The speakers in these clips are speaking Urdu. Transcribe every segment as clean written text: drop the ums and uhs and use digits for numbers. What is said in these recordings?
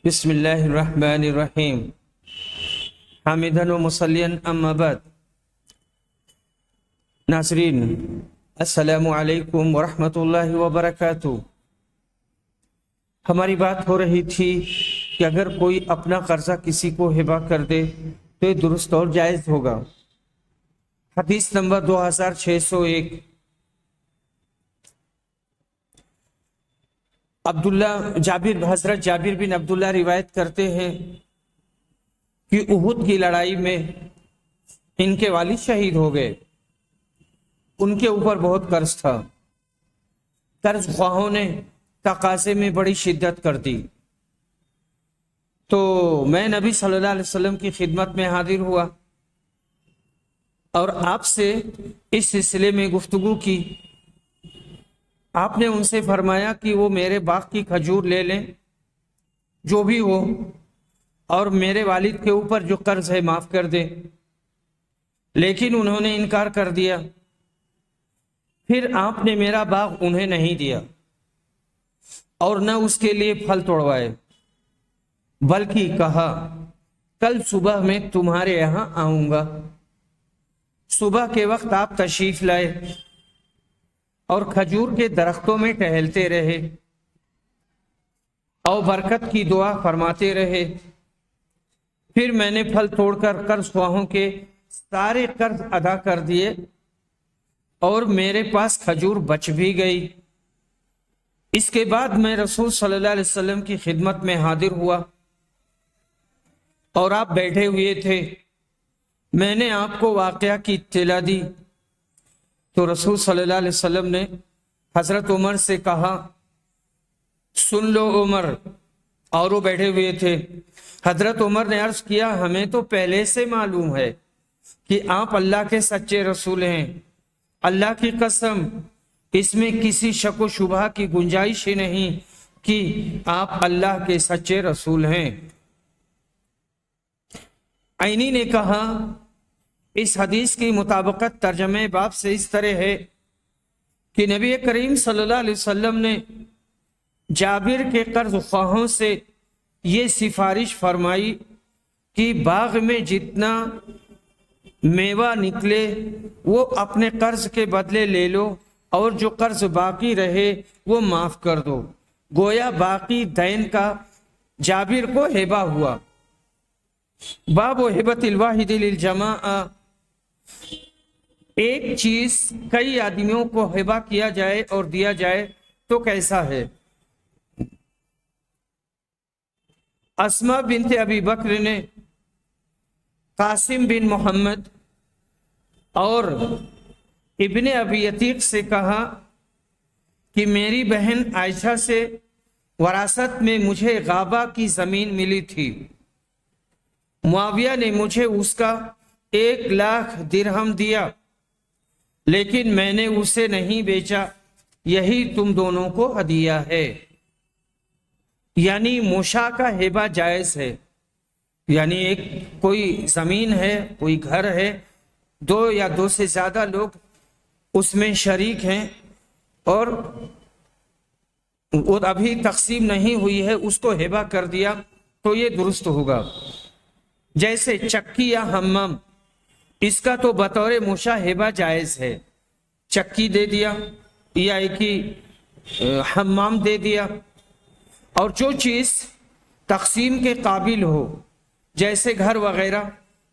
بسم اللہ الرحمن الرحیم حامدن و مصلین اما بعد۔ ناظرین السلام علیکم ورحمۃ اللہ وبرکاتہ۔ ہماری بات ہو رہی تھی کہ اگر کوئی اپنا قرضہ کسی کو ہبہ کر دے تو یہ درست اور جائز ہوگا۔ حدیث نمبر 2601، حضرت جابر بن عبداللہ روایت کرتے ہیں کہ احد کی لڑائی میں ان کے والد شہید ہو گئے، ان کے اوپر بہت قرض تھا، قرض خواہوں نے تقاضے میں بڑی شدت کر دی، تو میں نبی صلی اللہ علیہ وسلم کی خدمت میں حاضر ہوا اور آپ سے اس سلسلے میں گفتگو کی۔ آپ نے ان سے فرمایا کہ وہ میرے باغ کی کھجور لے لیں جو بھی ہو، اور میرے والد کے اوپر جو قرض ہے معاف کر دیں، لیکن انہوں نے انکار کر دیا۔ پھر آپ نے میرا باغ انہیں نہیں دیا اور نہ اس کے لیے پھل توڑوائے، بلکہ کہا کل صبح میں تمہارے یہاں آؤں گا۔ صبح کے وقت آپ تشریف لائے اور کھجور کے درختوں میں ٹہلتے رہے اور برکت کی دعا فرماتے رہے۔ پھر میں نے پھل توڑ کر قرض خواہوں کے سارے قرض ادا کر دیے اور میرے پاس کھجور بچ بھی گئی۔ اس کے بعد میں رسول صلی اللہ علیہ وسلم کی خدمت میں حاضر ہوا اور آپ بیٹھے ہوئے تھے۔ میں نے آپ کو واقعہ کی اطلاع دی تو رسول صلی اللہ علیہ وسلم نے حضرت عمر سے کہا سن لو عمر، اور وہ بیٹھے ہوئے تھے۔ حضرت عمر نے عرض کیا ہمیں تو پہلے سے معلوم ہے کہ آپ اللہ کے سچے رسول ہیں، اللہ کی قسم اس میں کسی شک و شبہ کی گنجائش ہی نہیں کہ آپ اللہ کے سچے رسول ہیں۔ عینی نے کہا اس حدیث کی مطابقت ترجمہ باب سے اس طرح ہے کہ نبی کریم صلی اللہ علیہ وسلم نے جابر کے قرض خواہوں سے یہ سفارش فرمائی کہ باغ میں جتنا میوہ نکلے وہ اپنے قرض کے بدلے لے لو اور جو قرض باقی رہے وہ معاف کر دو۔ گویا باقی دین کا جابر کو ہبہ ہوا۔ باب ہبۃ الواحد للجماعہ، ایک چیز کئی آدمیوں کو ہبہ کیا جائے اور دیا جائے تو کیسا ہے؟ اسماء بنت ابی بکر نے قاسم بن محمد اور ابن ابی عتیق سے کہا کہ میری بہن عائشہ سے وراثت میں مجھے غابہ کی زمین ملی تھی، معاویہ نے مجھے اس کا 1,00,000 درہم دیا لیکن میں نے اسے نہیں بیچا، یہی تم دونوں کو ہدیہ ہے۔ یعنی مشاع کا ہبہ جائز ہے، یعنی ایک کوئی زمین ہے، کوئی گھر ہے، دو یا دو سے زیادہ لوگ اس میں شریک ہیں اور وہ ابھی تقسیم نہیں ہوئی ہے، اس کو ہبہ کر دیا تو یہ درست ہوگا۔ جیسے چکی یا حمام، اس کا تو بطور مشاع ہبہ جائز ہے، چکی دے دیا یا ایک ہی حمام دے دیا۔ اور جو چیز تقسیم کے قابل ہو جیسے گھر وغیرہ،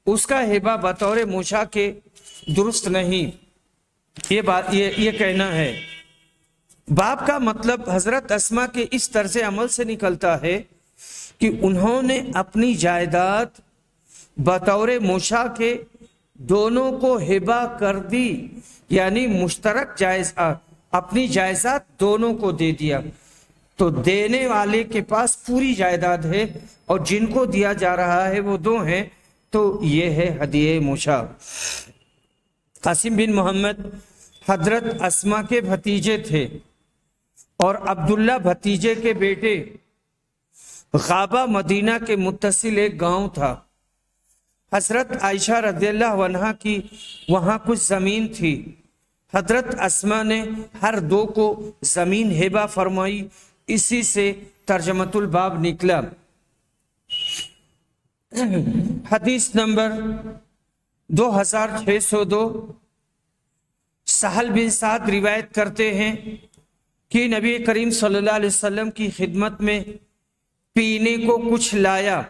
اس کا ہبہ بطور مشاع کے درست نہیں، یہ کہنا ہے۔ باب کا مطلب حضرت اسماء کے اس طرز عمل سے نکلتا ہے کہ انہوں نے اپنی جائیداد بطور مشاع کے دونوں کو ہبہ کر دی، یعنی مشترک جائزہ، اپنی جائیداد دونوں کو دے دیا، تو دینے والے کے پاس پوری جائیداد ہے اور جن کو دیا جا رہا ہے وہ دو ہیں، تو یہ ہے ہدیہ مشاع۔ قاسم بن محمد حضرت اسماء کے بھتیجے تھے اور عبداللہ بھتیجے کے بیٹے۔ غابہ مدینہ کے متصل ایک گاؤں تھا۔ حضرت عائشہ رضی اللہ عنہا کی وہاں کچھ زمین تھی، حضرت اسماء نے ہر دو کو زمین ہبہ فرمائی، اسی سے ترجمۃ الباب نکلا۔ حدیث نمبر 2602 سہل بن سعد روایت کرتے ہیں کہ نبی کریم صلی اللہ علیہ وسلم کی خدمت میں پینے کو کچھ لایا،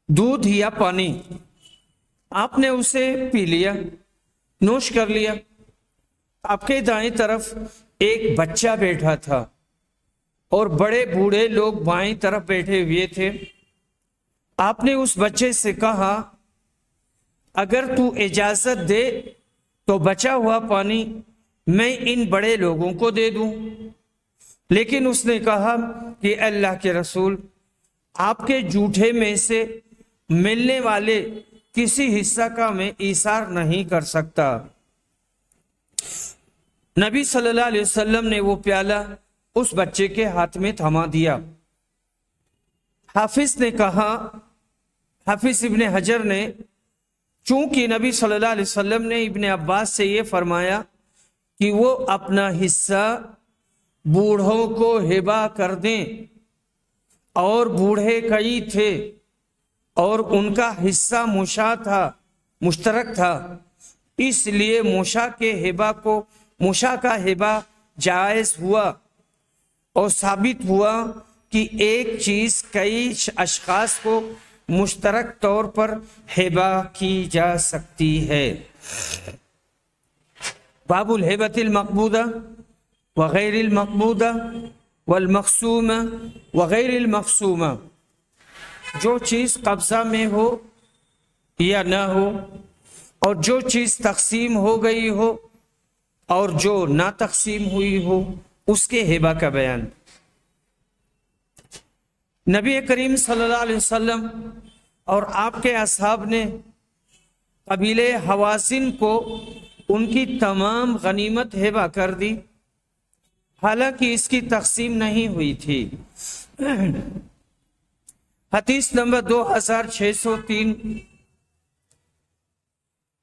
دودھ یا پانی، آپ نے اسے پی لیا، نوش کر لیا۔ آپ کے دائیں طرف ایک بچہ بیٹھا تھا اور بڑے بوڑھے لوگ بائیں طرف بیٹھے ہوئے تھے۔ آپ نے اس بچے سے کہا اگر تو اجازت دے تو بچا ہوا پانی میں ان بڑے لوگوں کو دے دوں، لیکن اس نے کہا کہ اللہ کے رسول، آپ کے جوٹے میں سے ملنے والے کسی حصہ کا میں ایثار نہیں کر سکتا۔ نبی صلی اللہ علیہ وسلم نے وہ پیالہ اس بچے کے ہاتھ میں تھما دیا۔ حافظ نے کہا، حافظ ابن حجر نے، چونکہ نبی صلی اللہ علیہ وسلم نے ابن عباس سے یہ فرمایا کہ وہ اپنا حصہ بوڑھوں کو ہبہ کر دیں، اور بوڑھے کئی تھے اور ان کا حصہ مشترک تھا، اس لیے موشا کا ہبہ جائز ہوا، اور ثابت ہوا کہ ایک چیز کئی اشخاص کو مشترک طور پر ہبہ کی جا سکتی ہے۔ باب الہبۃ المقبودہ وغیر المقبودہ والمقسومہ وغیر المقسومہ، جو چیز قبضہ میں ہو یا نہ ہو، اور جو چیز تقسیم ہو گئی ہو اور جو نہ تقسیم ہوئی ہو، اس کے ہبہ کا بیان۔ نبی کریم صلی اللہ علیہ وسلم اور آپ کے اصحاب نے قبیلے حوازن کو ان کی تمام غنیمت ہبہ کر دی، حالانکہ اس کی تقسیم نہیں ہوئی تھی۔ حدیث نمبر 2603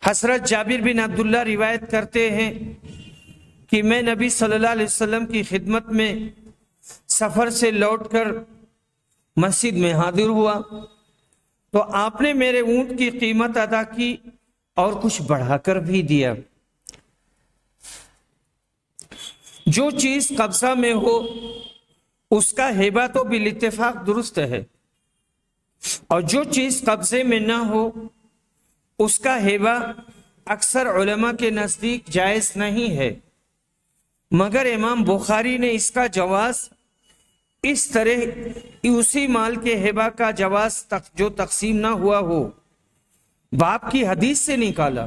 حضرت جابر بن عبداللہ روایت کرتے ہیں کہ میں نبی صلی اللہ علیہ وسلم کی خدمت میں سفر سے لوٹ کر مسجد میں حاضر ہوا تو آپ نے میرے اونٹ کی قیمت ادا کی اور کچھ بڑھا کر بھی دیا۔ جو چیز قبضہ میں ہو اس کا ہبہ تو بالاتفاق درست ہے، اور جو چیز قبضے میں نہ ہو اس کا ہبہ اکثر علماء کے نزدیک جائز نہیں ہے، مگر امام بخاری نے اس کا جواز اس طرح اسی مال کے ہبہ کا جواز جو تقسیم نہ ہوا ہو باب کی حدیث سے نکالا،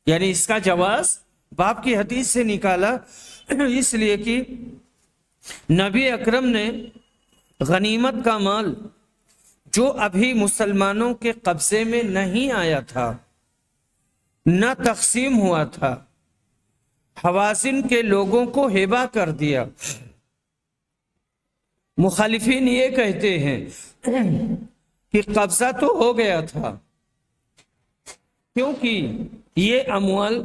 یعنی اس کا جواز باب کی حدیث سے نکالا، اس لیے کہ نبی اکرم نے غنیمت کا مال جو ابھی مسلمانوں کے قبضے میں نہیں آیا تھا، نہ تقسیم ہوا تھا، حوازن کے لوگوں کو ہبہ کر دیا۔ مخالفین یہ کہتے ہیں کہ قبضہ تو ہو گیا تھا، کیونکہ یہ اموال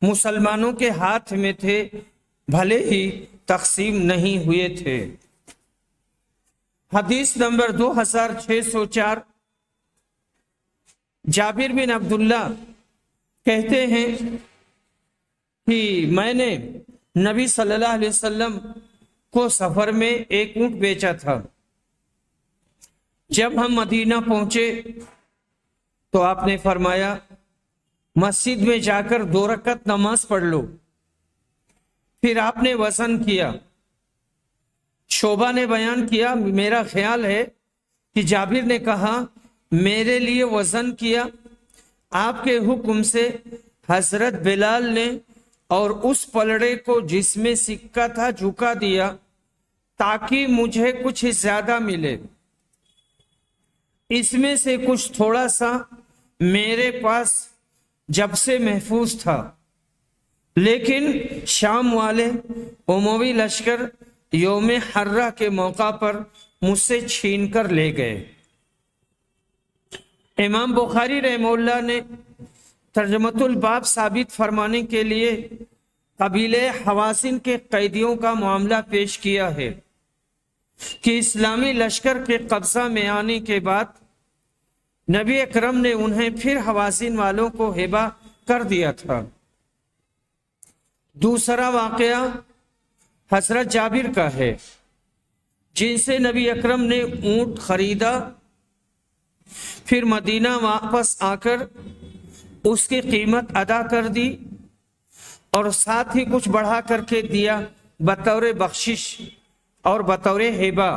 مسلمانوں کے ہاتھ میں تھے، بھلے ہی تقسیم نہیں ہوئے تھے۔ حدیث نمبر 2604 جابر بن عبداللہ کہتے ہیں کہ میں نے نبی صلی اللہ علیہ وسلم کو سفر میں ایک اونٹ بیچا تھا۔ جب ہم مدینہ پہنچے تو آپ نے فرمایا مسجد میں جا کر 2 رکعت نماز پڑھ لو۔ پھر آپ نے وزن کیا۔ شعبہ نے بیان کیا، میرا خیال ہے کہ جابر نے کہا میرے لیے وزن کیا، آپ کے حکم سے حضرت بلال نے اور اس پلڑے کو جس میں سکہ تھا جھکا دیا تاکہ مجھے کچھ زیادہ ملے۔ اس میں سے کچھ تھوڑا سا میرے پاس جب سے محفوظ تھا، لیکن شام والے اموی لشکر یوم حرہ کے موقع پر مجھ سے چھین کر لے گئے۔ امام بخاری رحمہ اللہ نے ترجمۃ الباب ثابت فرمانے کے لیے قبیلے حوازن کے قیدیوں کا معاملہ پیش کیا ہے کہ اسلامی لشکر کے قبضہ میں آنے کے بعد نبی اکرم نے انہیں پھر حوازن والوں کو ہبہ کر دیا تھا۔ دوسرا واقعہ حضرت جابر کا ہے، جن سے نبی اکرم نے اونٹ خریدا، پھر مدینہ واپس آ کر اس کی قیمت ادا کر دی اور ساتھ ہی کچھ بڑھا کر کے دیا بطور بخشش اور بطور ہبہ۔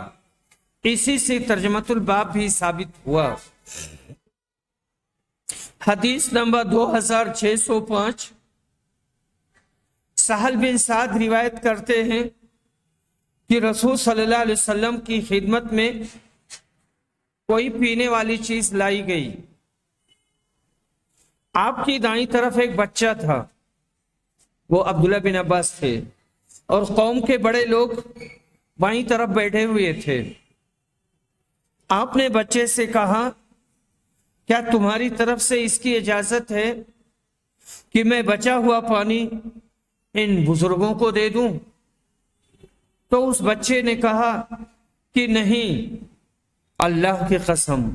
اسی سے ترجمۃ الباب بھی ثابت ہوا۔ حدیث نمبر 2605، سہل بن سعد روایت کرتے ہیں کہ رسول صلی اللہ علیہ وسلم کی خدمت میں کوئی پینے والی چیز لائی گئی۔ آپ کی دائیں طرف ایک بچہ تھا، وہ عبداللہ بن عباس تھے، اور قوم کے بڑے لوگ بائیں طرف بیٹھے ہوئے تھے۔ آپ نے بچے سے کہا، کیا تمہاری طرف سے اس کی اجازت ہے کہ میں بچا ہوا پانی ان بزرگوں کو دے دوں؟ تو اس بچے نے کہا کہ نہیں، اللہ کی قسم،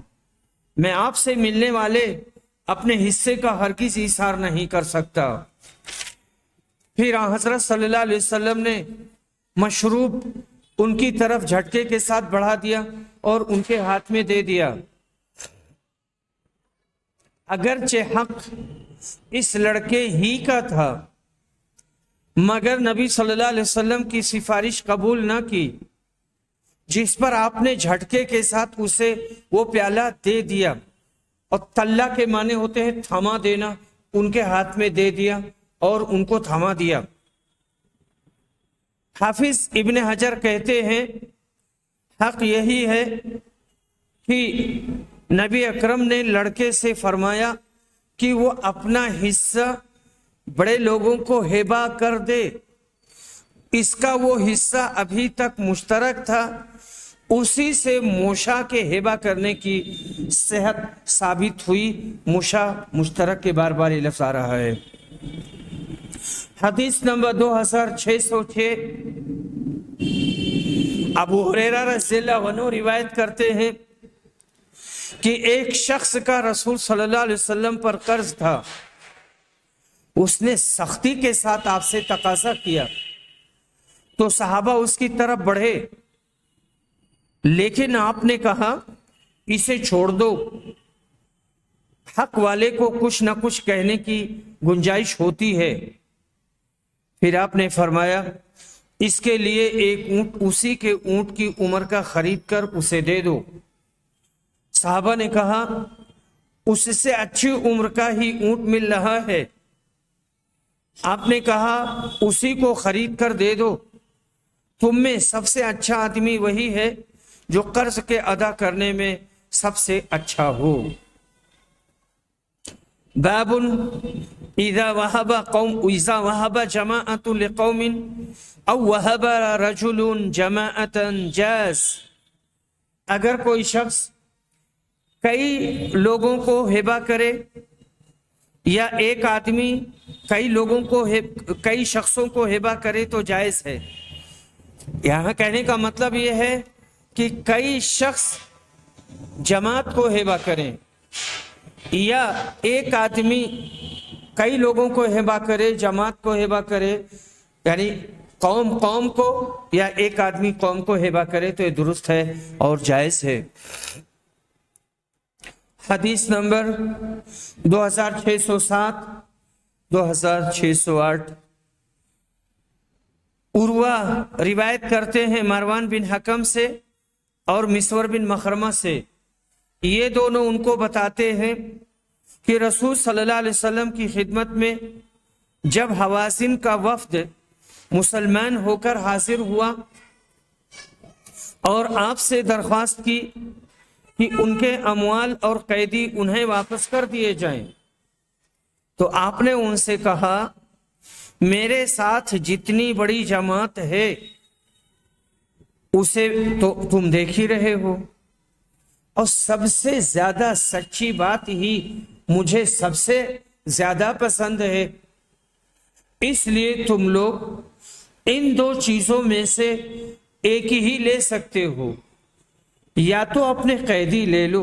میں آپ سے ملنے والے اپنے حصے کا ہرگز اظہار نہیں کر سکتا۔ پھر حضرت صلی اللہ علیہ وسلم نے مشروب ان کی طرف جھٹکے کے ساتھ بڑھا دیا اور ان کے ہاتھ میں دے دیا۔ اگرچہ حق اس لڑکے ہی کا تھا، مگر نبی صلی اللہ علیہ وسلم کی سفارش قبول نہ کی، جس پر آپ نے جھٹکے کے ساتھ اسے وہ پیالہ دے دیا، اور تلہ کے معنی ہوتے ہیں تھما دینا، ان کے ہاتھ میں دے دیا اور ان کو تھما دیا۔ حافظ ابن حجر کہتے ہیں حق یہی ہے کہ نبی اکرم نے لڑکے سے فرمایا کہ وہ اپنا حصہ بڑے لوگوں کو ہبہ کر دے۔ اس کا وہ حصہ ابھی تک مشترک تھا، اسی سے موشا کے ہبہ کرنے کی صحت ثابت ہوئی۔ موشا مشترک کے بار بار یہ لفظ آ رہا ہے۔ حدیث نمبر 2606، ابو ہریرہ رضی اللہ عنہ روایت کرتے ہیں کہ ایک شخص کا رسول صلی اللہ علیہ وسلم پر قرض تھا۔ اس نے سختی کے ساتھ آپ سے تقاضا کیا تو صحابہ اس کی طرف بڑھے، لیکن آپ نے کہا اسے چھوڑ دو، حق والے کو کچھ نہ کچھ کہنے کی گنجائش ہوتی ہے۔ پھر آپ نے فرمایا اس کے لیے ایک اونٹ اسی کے اونٹ کی عمر کا خرید کر اسے دے دو۔ صحابہ نے کہا اس سے اچھی عمر کا ہی اونٹ مل رہا ہے۔ آپ نے کہا اسی کو خرید کر دے دو، تم میں سب سے اچھا آدمی وہی ہے جو قرض کے ادا کرنے میں سب سے اچھا ہو۔ باب اذا وهب جماعة لقوم او وهب رجل جماعة جاز، اگر کوئی شخص کئی لوگوں کو ہبہ کرے یا ایک آدمی کئی شخصوں کو ہبہ کرے تو جائز ہے۔ یہاں کہنے کا مطلب یہ ہے کہ کئی شخص جماعت کو ہبہ کریں یا ایک آدمی کئی لوگوں کو ہبہ کرے، جماعت کو ہبہ کرے، یعنی قوم کو یا ایک آدمی قوم کو ہبہ کرے تو یہ درست ہے اور جائز ہے۔ حدیث نمبر 2607، 2608، عروہ روایت کرتے ہیں مروان بن حکم سے اور مسور بن مخرمہ سے، یہ دونوں ان کو بتاتے ہیں کہ رسول صلی اللہ علیہ وسلم کی خدمت میں جب حوازن کا وفد مسلمان ہو کر حاضر ہوا اور آپ سے درخواست کی کہ ان کے اموال اور قیدی انہیں واپس کر دیے جائیں، تو آپ نے ان سے کہا میرے ساتھ جتنی بڑی جماعت ہے اسے تو تم دیکھ ہی رہے ہو، اور سب سے زیادہ سچی بات ہی مجھے سب سے زیادہ پسند ہے، اس لیے تم لوگ ان دو چیزوں میں سے ایک ہی لے سکتے ہو، یا تو اپنے قیدی لے لو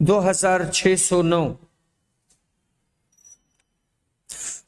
2609।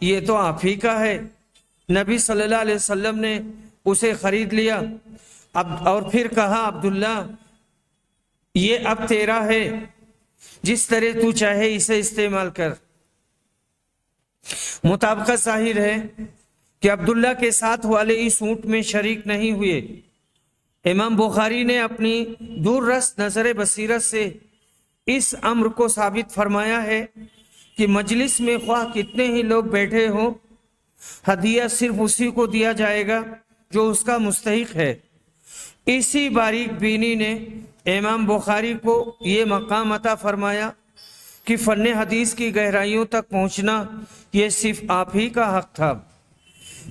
یہ تو آپ ہی کا ہے۔ نبی صلی اللہ علیہ وسلم نے اسے خرید لیا اور پھر کہا عبداللہ یہ اب تیرا ہے، جس طرح تو چاہے اسے استعمال کر۔ مطابقت ظاہر ہے کہ عبداللہ کے ساتھ والے اس اونٹ میں شریک نہیں ہوئے۔ امام بخاری نے اپنی دور رس نظر بصیرت سے اس امر کو ثابت فرمایا ہے کہ مجلس میں خواہ کتنے ہی لوگ بیٹھے ہوں، ہدیہ صرف اسی کو دیا جائے گا جو اس کا مستحق ہے۔ اسی باریک بینی نے امام بخاری کو یہ مقام عطا فرمایا کہ فن حدیث کی گہرائیوں تک پہنچنا یہ صرف آپ ہی کا حق تھا،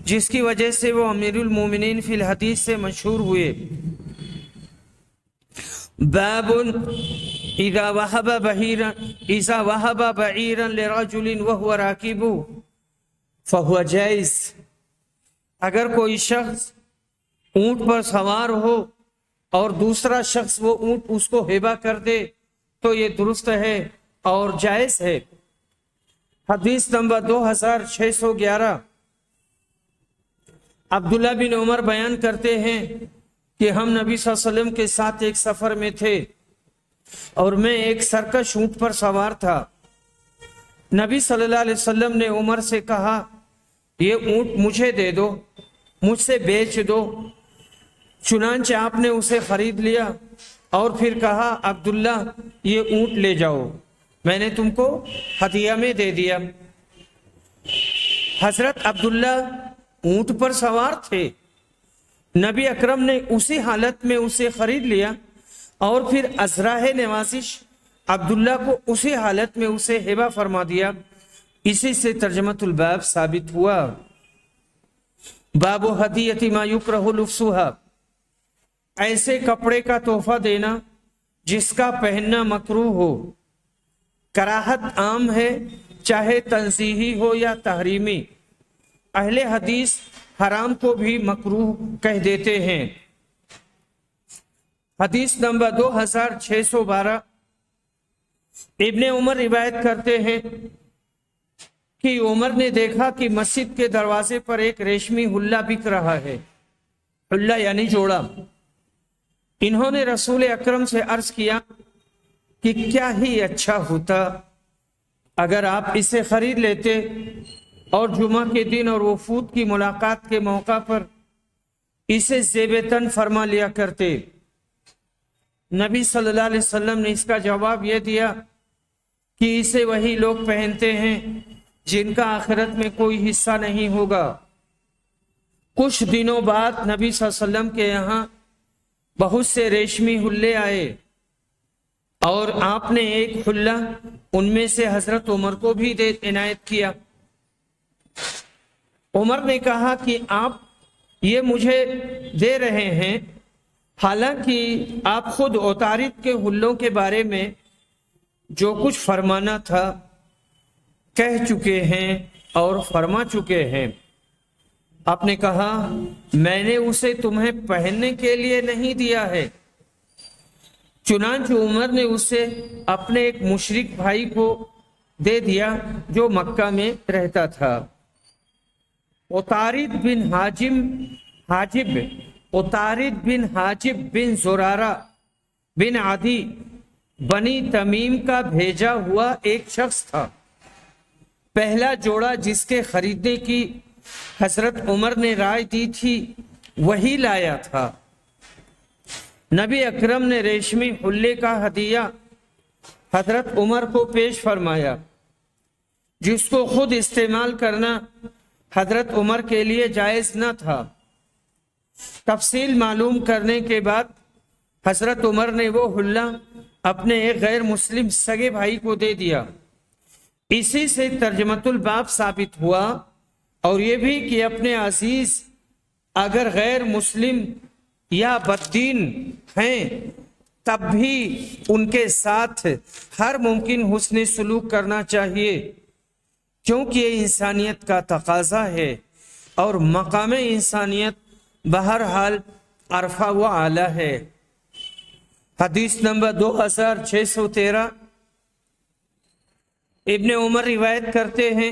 جس کی وجہ سے وہ امیر المومنین فی الحدیث سے مشہور ہوئے۔ باب اذا وهب بعیرا لرجل وهو راکب فهو جائز۔ اگر کوئی شخص اونٹ پر سوار ہو اور دوسرا شخص وہ اونٹ اس کو ہبہ کر دے تو یہ درست ہے اور جائز ہے۔ حدیث نمبر 2611۔ عبداللہ بن عمر بیان کرتے ہیں کہ ہم نبی صلی اللہ علیہ وسلم کے ساتھ ایک سفر میں تھے اور میں ایک سرکش اونٹ پر سوار تھا۔ نبی صلی اللہ علیہ وسلم نے عمر سے کہا یہ اونٹ مجھے دے دو، مجھ سے بیچ دو۔ چنانچہ آپ نے اسے خرید لیا اور پھر کہا عبداللہ یہ اونٹ لے جاؤ، میں نے تم کو ہدیہ میں دے دیا۔ حضرت عبداللہ اونٹ پر سوار تھے، نبی اکرم نے اسی حالت میں اسے خرید لیا اور پھر ازراہ نوازش عبداللہ کو اسی حالت میں اسے ہبہ فرما دیا۔ اسی سے ترجمۃ الباب ثابت ہوا۔ باب ہدیۃ ما یکرہ لبسها، ایسے کپڑے کا تحفہ دینا جس کا پہننا مکروہ ہو۔ کراہت عام ہے، چاہے تنزیہی ہو یا تحریمی۔ اہل حدیث حرام کو بھی مکروہ کہہ دیتے ہیں۔ حدیث نمبر 2612۔ ابن عمر روایت کرتے ہیں کہ عمر نے دیکھا کہ مسجد کے دروازے پر ایک ریشمی حلہ بک رہا ہے، حلہ یعنی جوڑا۔ انہوں نے رسول اکرم سے عرض کیا کہ کیا ہی اچھا ہوتا اگر آپ اسے خرید لیتے اور جمعہ کے دن اور وفود کی ملاقات کے موقع پر اسے زیب تن فرما لیا کرتے۔ نبی صلی اللہ علیہ وسلم نے اس کا جواب یہ دیا کہ اسے وہی لوگ پہنتے ہیں جن کا آخرت میں کوئی حصہ نہیں ہوگا۔ کچھ دنوں بعد نبی صلی اللہ علیہ وسلم کے یہاں بہت سے ریشمی حلے آئے اور آپ نے ایک حلہ ان میں سے حضرت عمر کو بھی عنایت کیا۔ عمر نے کہا کہ آپ یہ مجھے دے رہے ہیں، حالانکہ آپ خود عطارد کے حلوں کے بارے میں جو کچھ فرمانا تھا کہہ چکے ہیں اور فرما چکے ہیں۔ آپ نے کہا میں نے اسے تمہیں پہننے کے لیے نہیں دیا ہے۔ چنانچہ عمر نے اسے اپنے ایک مشرک بھائی کو دے دیا جو مکہ میں رہتا تھا۔ عطارد بن حاجب بن زرارہ بن عدی بنی تمیم کا بھیجا ہوا ایک شخص تھا۔ پہلا جوڑا جس کے خریدنے کی حضرت عمر نے رائے دی تھی وہی لایا تھا۔ نبی اکرم نے ریشمی حلے کا ہدیہ حضرت عمر کو پیش فرمایا، جس کو خود استعمال کرنا حضرت عمر کے لیے جائز نہ تھا۔ تفصیل معلوم کرنے کے بعد حضرت عمر نے وہ حلہ اپنے ایک غیر مسلم سگے بھائی کو دے دیا۔ اسی سے ترجمۃ الباب ثابت ہوا، اور یہ بھی کہ اپنے عزیز اگر غیر مسلم یا بددین ہیں تب بھی ان کے ساتھ ہر ممکن حسن سلوک کرنا چاہیے، کیونکہ یہ انسانیت کا تقاضا ہے اور مقام انسانیت بہرحال عرفہ و اعلیٰ ہے۔ حدیث نمبر 2613۔ ابن عمر روایت کرتے ہیں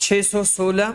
2616।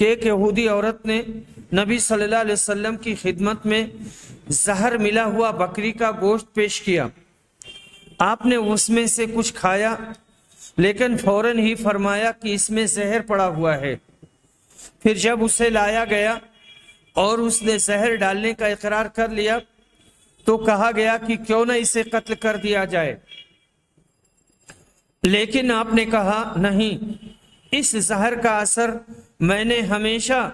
کہ ایک یہودی عورت نے نبی صلی اللہ علیہ وسلم کی خدمت میں زہر ملا ہوا بکری کا گوشت پیش کیا. آپ نے اس میں سے کچھ کھایا لیکن فوراً ہی فرمایا کہ اس میں زہر پڑا ہوا ہے. پھر جب اسے لایا گیا اور اس نے زہر ڈالنے کا اقرار کر لیا تو کہا گیا کہ کیوں نہ اسے قتل کر دیا جائے. لیکن آپ نے کہا نہیں، اس زہر کا اثر میں نے ہمیشہ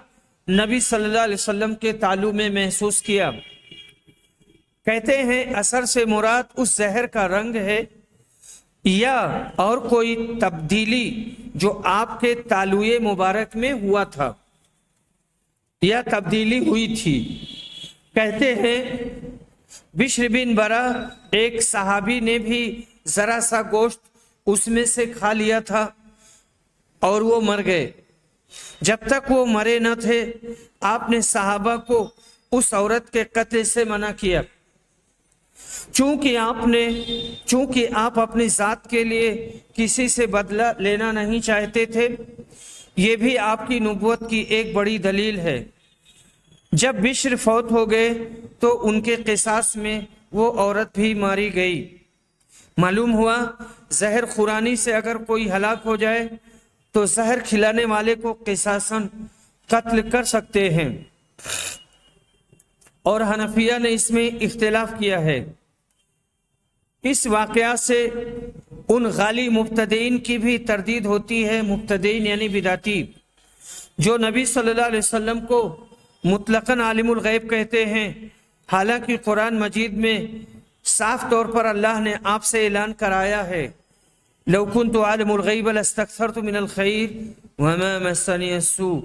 نبی صلی اللہ علیہ وسلم کے تعلق میں محسوس کیا. کہتے ہیں اثر سے مراد اس زہر کا رنگ ہے یا اور کوئی تبدیلی جو آپ کے تالوئے مبارک میں ہوا تھا یا تبدیلی ہوئی تھی. کہتے ہیں بشر بن برا ایک صحابی نے بھی ذرا سا گوشت اس میں سے کھا لیا تھا اور وہ مر گئے. جب تک وہ مرے نہ تھے آپ نے صحابہ کو اس عورت کے قتل سے منع کیا. چونکہ آپ اپنی ذات کے لیے کسی سے بدلہ لینا نہیں چاہتے تھے، یہ بھی آپ کی نبوت کی ایک بڑی دلیل ہے. جب بشر فوت ہو گئے تو ان کے قصاص میں وہ عورت بھی ماری گئی. معلوم ہوا زہر خورانی سے اگر کوئی ہلاک ہو جائے تو زہر کھلانے والے کو قصاصاً قتل کر سکتے ہیں، اور حنفیہ نے اس میں اختلاف کیا ہے. اس واقعہ سے ان غالی مبتدئین کی بھی تردید ہوتی ہے، مبتدئین یعنی بدعتی، جو نبی صلی اللہ علیہ وسلم کو مطلقاً عالم الغیب کہتے ہیں، حالانکہ قرآن مجید میں صاف طور پر اللہ نے آپ سے اعلان کرایا ہے لو کنت عالم الغیب لاستکثرت من الخیر وما مسنی السوء،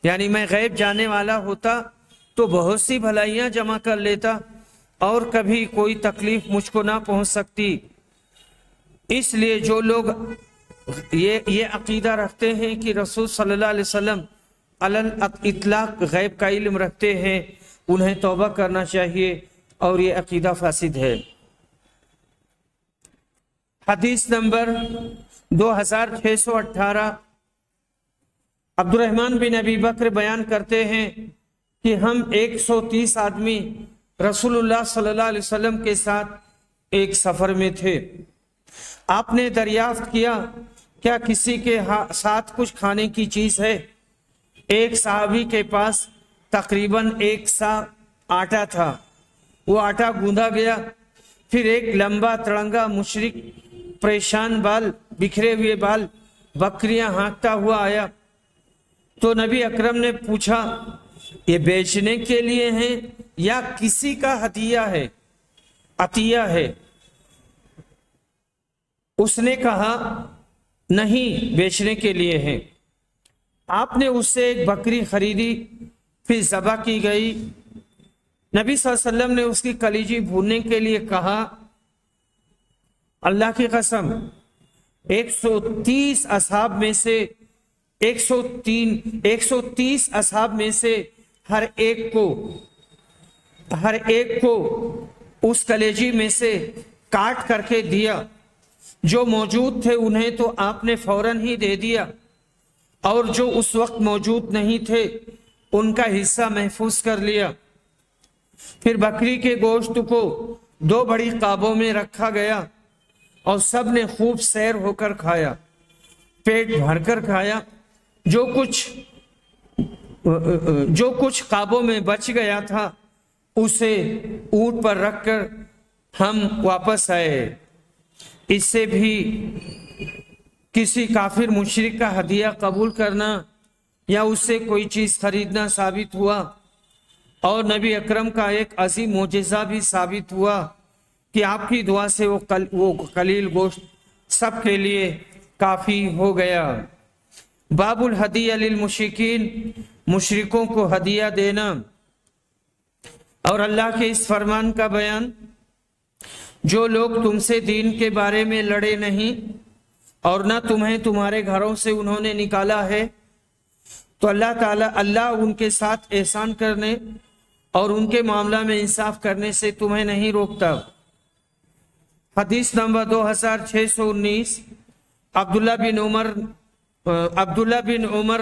یعنی میں غیب جانے والا ہوتا تو بہت سی بھلائیاں جمع کر لیتا اور کبھی کوئی تکلیف مجھ کو نہ پہنچ سکتی. اس لیے جو لوگ یہ عقیدہ رکھتے ہیں کہ رسول صلی اللہ علیہ وسلم علی اطلاق غیب کا علم رکھتے ہیں، انہیں توبہ کرنا چاہیے اور یہ عقیدہ فاسد ہے. حدیث نمبر 2618 عبد الرحمن بن ابی بکر بیان کرتے ہیں کہ ہم 130 آدمی رسول اللہ صلی اللہ علیہ وسلم کے ساتھ ایک سفر میں تھے. آپ نے دریافت کیا کیا کسی کے ساتھ کچھ کھانے کی چیز ہے؟ ایک صحابی کے پاس تقریباً 1 سا آٹا تھا. وہ آٹا گوندھا گیا. پھر ایک لمبا تڑنگا مشرک پریشان بال، بکھرے ہوئے بال، بکریاں ہانکتا ہوا آیا تو نبی اکرم نے پوچھا یہ بیچنے کے لیے ہیں یا کسی کا ہدیہ ہے، عطیہ ہے؟ اس نے کہا نہیں، بیچنے کے لیے ہیں. آپ نے اس سے ایک بکری خریدی، پھر ذبح کی گئی. نبی صلی اللہ علیہ وسلم نے اس کی کلیجی بھوننے کے لیے کہا اللہ کی قسم 130 اصحاب میں سے 130 اصحاب میں سے ہر ایک کو اس کلیجی میں سے کاٹ کر کے دیا. جو موجود تھے انہیں تو آپ نے فوراً ہی دے دیا، اور جو اس وقت موجود نہیں تھے ان کا حصہ محفوظ کر لیا. پھر بکری کے گوشت کو 2 بڑی قابوں میں رکھا گیا اور سب نے خوب سیر ہو کر کھایا، پیٹ بھر کر کھایا. جو کچھ قابوں میں بچ گیا تھا اسے اونٹ پر رکھ کر ہم واپس آئے. اس سے بھی کسی کافر مشرک کا ہدیہ قبول کرنا یا اس سے کوئی چیز خریدنا ثابت ہوا، اور نبی اکرم کا ایک عظیم معجزہ بھی ثابت ہوا کہ آپ کی دعا سے وہ قلیل گوشت سب کے لیے کافی ہو گیا. باب الہدیہ للمشرکین، مشرکوں کو ہدیہ دینا. اور اللہ کے اس فرمان کا بیان، جو لوگ تم سے دین کے بارے میں لڑے نہیں اور نہ تمہیں تمہارے گھروں سے انہوں نے نکالا ہے، تو اللہ ان کے ساتھ احسان کرنے اور ان کے معاملہ میں انصاف کرنے سے تمہیں نہیں روکتا. حدیث نمبر 2619 عبداللہ بن عمر